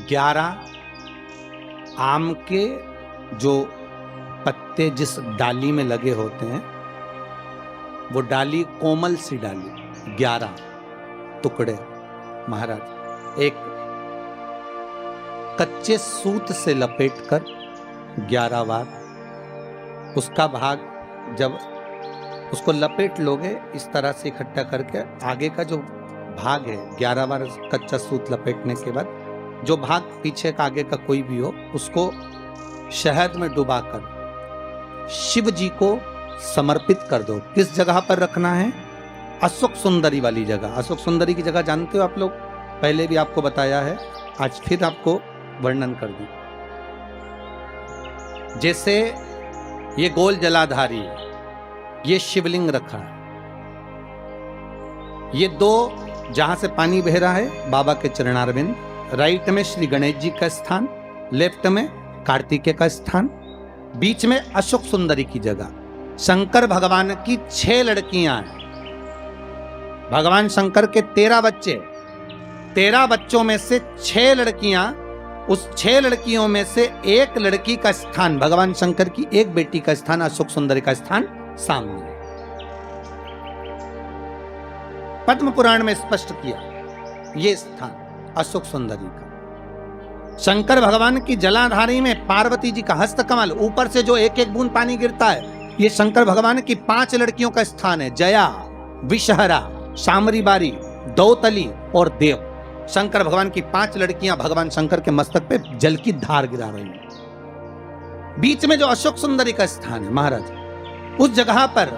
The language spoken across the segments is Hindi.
11 आम के जो पत्ते जिस डाली में लगे होते हैं, वो डाली कोमल सी डाली, 11 टुकड़े महाराज एक कच्चे सूत से लपेटकर 11 बार उसका भाग, जब उसको लपेट लोगे इस तरह से इकट्ठा करके, आगे का जो भाग है 11 बार कच्चा सूत लपेटने के बाद जो भाग पीछे का आगे का कोई भी हो, उसको शहद में डुबाकर शिव जी को समर्पित कर दो। किस जगह पर रखना है? अशोक सुंदरी वाली जगह। अशोक सुंदरी की जगह जानते हो आप लोग, पहले भी आपको बताया है, आज फिर आपको वर्णन कर दूं। जैसे ये गोल जलाधारी है, ये शिवलिंग रखा है, ये 2 जहां से पानी बह रहा है बाबा के चरणारविंद, राइट में श्री गणेश जी का स्थान, लेफ्ट में कार्तिकेय का स्थान, बीच में अशोक सुंदरी की जगह। शंकर भगवान की 6 लड़कियां हैं। भगवान शंकर के 13 बच्चे, 13 बच्चों में से 6 लड़कियां, उस 6 लड़कियों में से एक लड़की का स्थान, भगवान शंकर की एक बेटी का स्थान, अशोक सुंदरी का स्थान सामने है। पद्म पुराण में स्पष्ट किया ये स्थान अशोक सुंदरी का। शंकर भगवान की जलाधारी में पार्वती जी का हस्त कमल, ऊपर से जो एक एक बूंद पानी गिरता है, ये शंकर भगवान की 5 लड़कियों का स्थान है, जया, विषहरा, शामरी बारी, दौतली और देव। शंकर भगवान की 5 लड़कियां भगवान शंकर के मस्तक पे जल की धार गिरा रही हैं। बीच में जो अशोक सुंदरी का स्थान है महाराज, उस जगह पर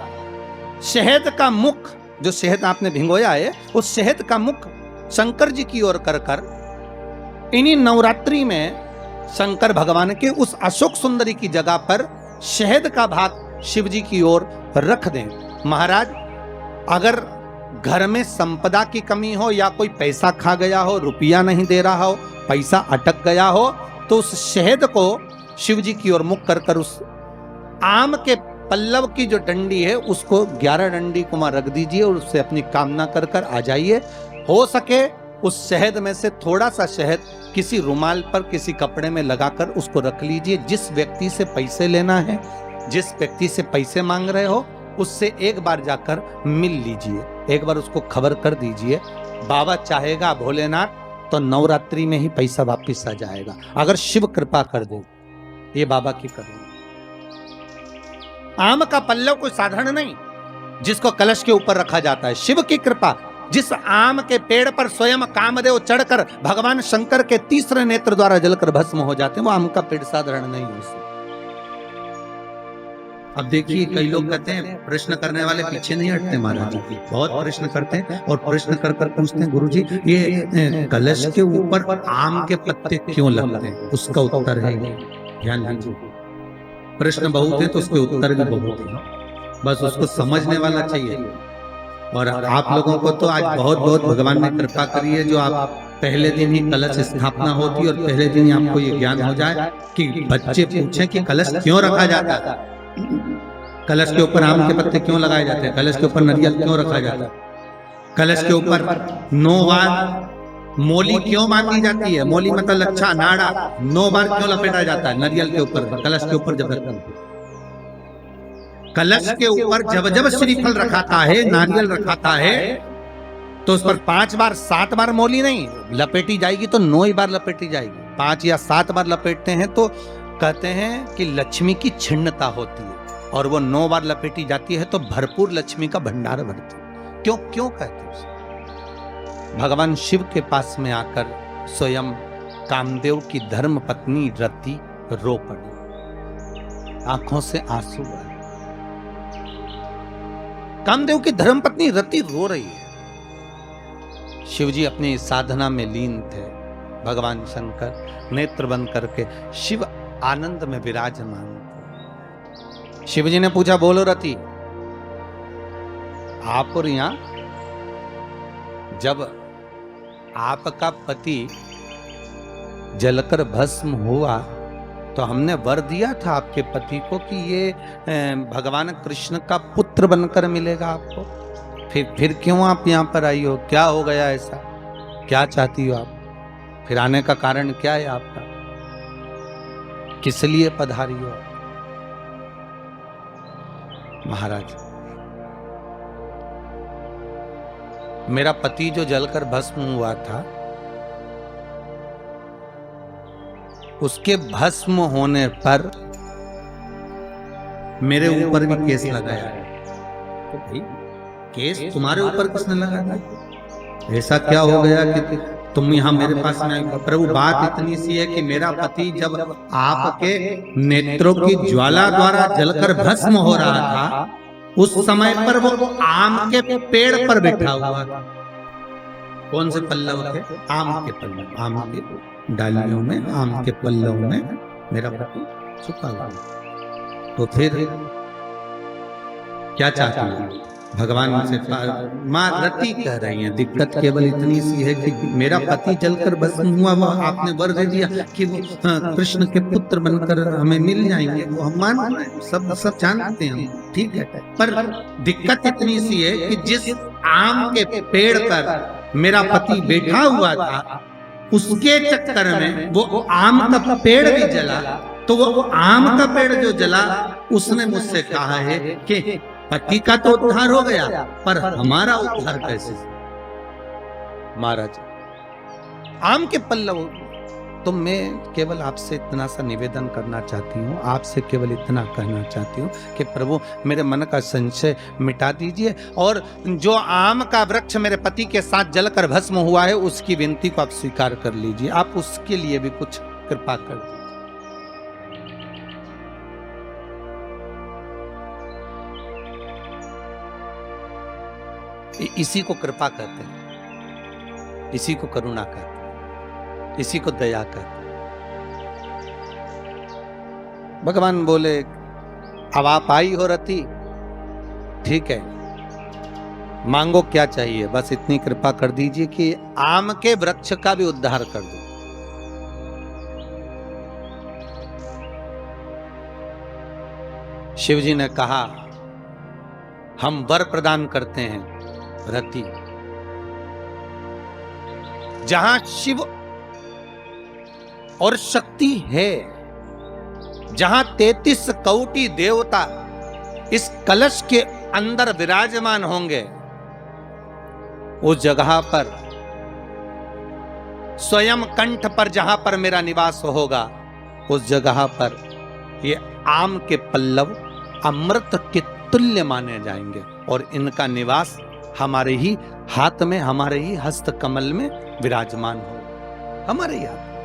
शहद का मुख, जो शहद आपने भिंगोया है, उस शहद का मुख शंकर जी की ओर कर कर इन्हीं नवरात्रि में शंकर भगवान के उस अशोक सुंदरी की जगह पर शहद का भाग शिव जी की ओर रख दें। महाराज, अगर घर में संपदा की कमी हो या कोई पैसा खा गया हो, रुपया नहीं दे रहा हो, पैसा अटक गया हो, तो उस शहद को शिव जी की ओर मुख कर कर उस आम के पल्लव की जो डंडी है उसको 11 डंडी को वहां रख दीजिए और उससे अपनी कामना कर कर आ जाइए। हो सके उस शहद में से थोड़ा सा शहद किसी रुमाल पर, किसी कपड़े में लगाकर उसको रख लीजिए। जिस व्यक्ति से पैसे लेना है, जिस व्यक्ति से पैसे मांग रहे हो, उससे एक बार जाकर मिल लीजिए, एक बार उसको खबर कर दीजिए। बाबा चाहेगा भोलेनाथ तो नवरात्रि में ही पैसा वापिस आ जाएगा, अगर शिव कृपा कर दे। ये बाबा की करुणा। आम का पल्लव कोई साधारण नहीं जिसको कलश के ऊपर रखा जाता है, शिव की कृपा। जिस आम के पेड़ पर स्वयं कामदेव चढ़कर भगवान शंकर के तीसरे नेत्र द्वारा जलकर भस्म हो जाते हैं, वो आम का पेड़ साधारण नहीं है। अब देखिए, कई लोग कहते हैं प्रश्न करने वाले पीछे नहीं हटते महाराज, बहुत प्रश्न करते हैं और प्रश्न कर कर पूछते हैं, गुरुजी ये कलश के ऊपर आम के पत्ते क्यों लगते हैं? उसका उत्तर है, ध्यान दीजिए, प्रश्न बहुत है तो उसके उत्तर भी बहुत है, बस उसको समझने वाला चाहिए। और आप लोगों को तो आज बहुत बहुत भगवान ने कृपा करी है, जो आप पहले दिन ही कलश स्थापना होती और पहले दिन ही आपको ये ज्ञान हो जाए कि बच्चे पूछें कि कलश क्यों रखा जाता है, कलश के ऊपर आम के पत्ते क्यों लगाए जाते हैं, कलश के ऊपर नारियल क्यों रखा जाता है, कलश के ऊपर 9 बार मोली क्यों बांधी जाती है, मोली मतलब अच्छा नाड़ा 9 बार क्यों लपेटा जाता है नारियल के ऊपर, कलश के ऊपर जब कलश के ऊपर जब जब श्रीफल रखाता है, नारियल रखाता है, तो उस पर 5 बार 7 बार मोली नहीं लपेटी जाएगी, तो 9 ही बार लपेटी जाएगी। 5 या 7 बार लपेटते हैं तो कहते हैं कि लक्ष्मी की छिन्नता होती है, और वो 9 बार लपेटी जाती है तो भरपूर लक्ष्मी का भंडार भरती है। क्यों क्यों कहते हैं? भगवान शिव के पास में आकर स्वयं कामदेव की धर्म पत्नी रति रो पड़ी, आंखों से आंसू आए। कामदेव की धर्मपत्नी रति रो रही है। शिवजी अपनी साधना में लीन थे। भगवान शंकर नेत्र बंद करके शिव आनंद में विराजमान थे। शिवजी ने पूछा, बोलो रति, आप और यहां जब आपका पति जलकर भस्म हुआ तो हमने वर दिया था आपके पति को कि ये भगवान कृष्ण का पुत्र बनकर मिलेगा आपको, फिर क्यों आप यहाँ पर आई हो? क्या हो गया ऐसा? क्या चाहती हो आप? फिर आने का कारण क्या है आपका? किस लिए पधारी हो? महाराज, मेरा पति जो जलकर भस्म हुआ था, उसके भस्म होने पर मेरे ऊपर भी केस लगाया है। तो भाई केस तुम्हारे ऊपर किसने लगाया? ऐसा क्या हो गया कि तुम यहाँ मेरे पास में? प्रभु, बात इतनी सी है कि मेरा पति जब आपके नेत्रों की ज्वाला द्वारा जलकर भस्म हो रहा था, उस समय पर वो आम के पेड़ पर बैठा हुआ था। कौन से पल्लव थे? आम के पल्लव, आम के डालियों में, आम के पल्लव में मेरा पति छुपा हुआ। तो फिर क्या चाहती है? भगवान से मां रति कह रही हैं, दिक्कत केवल इतनी सी है कि मेरा पति जलकर भस्म हुआ, वो आपने वर दे दिया कि वो कृष्ण के पुत्र बनकर हमें मिल जाएंगे। वो हम मान रहे हैं, सब जानते हैं, ठीक है। पर दिक्कत इतनी सी है कि जिस आम के पेड़ पर मेरा पति बैठा हुआ था, उसके चक्कर में वो आम का पेड़ भी जला। तो वो आम का पेड़ जो जला, उसने मुझसे कहा है कि पति का तो उद्धार हो गया, पर हमारा उद्धार कैसे? महाराज, आम के पल्लव। तो मैं केवल आपसे इतना सा निवेदन करना चाहती हूँ, आपसे केवल इतना कहना चाहती हूँ कि प्रभु मेरे मन का संशय मिटा दीजिए, और जो आम का वृक्ष मेरे पति के साथ जलकर भस्म हुआ है, उसकी विनती को आप स्वीकार कर लीजिए। आप उसके लिए भी कुछ कृपा कर दीजिए। इसी को कृपा कहते हैं, इसी को करुणा कहते हैं, इसी को दया कहते हैं। भगवान बोले, अब आप आई हो रति, ठीक है, मांगो क्या चाहिए, बस इतनी कृपा कर दीजिए कि आम के वृक्ष का भी उद्धार कर दो। शिवजी ने कहा, हम वर प्रदान करते हैं रति। जहां शिव और शक्ति है, जहां 33 कोटि देवता इस कलश के अंदर विराजमान होंगे, उस जगह पर स्वयं कंठ पर जहां पर मेरा निवास होगा, उस जगह पर ये आम के पल्लव अमृत के तुल्य माने जाएंगे, और इनका निवास हमारे ही हाथ में, हमारे ही हस्त कमल में विराजमान हो, हमारे ही हाथ।